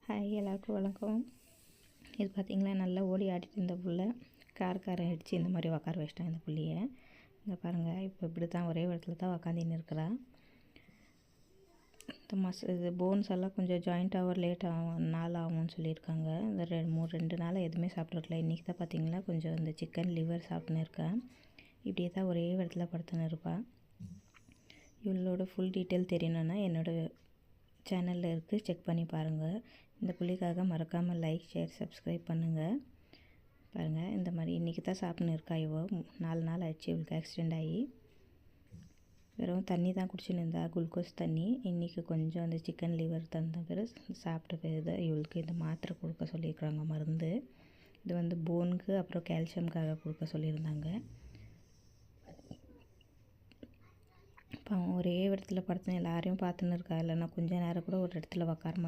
Hi, எல்லாருக்கும் வணக்கம். இது பார்த்திங்களா, நல்லா ஓடி ஆடிட்டு இருந்த புள்ள காரக்காரன் அடித்து இந்த மாதிரி உக்கார வச்சிட்டான் இந்த புள்ளியை. இங்கே பாருங்கள், இப்போ இப்படி தான் ஒரே இடத்துல தான் உக்காந்தின்னு இருக்கிறா. இந்த இது போன்ஸ் எல்லாம் கொஞ்சம் ஜாயிண்ட் ஆக லேட் ஆகும், நாள் ஆகும்னு சொல்லியிருக்காங்க. இந்த 2 நாள் எதுவுமே சாப்பிட்ருக்கல. இன்றைக்கி தான் பார்த்திங்களா கொஞ்சம் இந்த சிக்கன் லிவர் சாப்பிட்ன்னு இருக்கேன். இப்படியே தான் ஒரே இடத்துல படுத்துன்னு இருப்பாள். இவளோட ஃபுல் டீட்டெயில் தெரியணுன்னா என்னோடய சேனலில் இருக்குது, செக் பண்ணி பாருங்கள். இந்த புள்ளிக்காக மறக்காமல் லைக், ஷேர், சப்ஸ்கிரைப் பண்ணுங்கள். பாருங்கள், இந்த மாதிரி இன்றைக்கி தான் சாப்பிட்ன்னு இருக்கா. இவோ 4 நாள் ஆயிடுச்சு இவளுக்கு ஆக்சிடெண்ட் ஆகி. வெறும் தண்ணி தான் குடிச்சுன்னு இருந்தா, குளுக்கோஸ் தண்ணி. இன்றைக்கி கொஞ்சம் அந்த சிக்கன் லிவர் தந்த பிறகு சாப்பிட்ட பிறகு இவளுக்கு இந்த மாத்திரை கொடுக்க சொல்லியிருக்கிறாங்க, மருந்து. இது போனுக்கு அப்புறம் கால்சியம்காக கொடுக்க சொல்லியிருந்தாங்க. இப்போ அவன் ஒரே இடத்துல படுத்துன்னு எல்லாரையும் பார்த்துன்னு இருக்கா. இல்லைன்னா கொஞ்சம் நேரம் கூட ஒரு இடத்துல உட்கார மாட்டான்.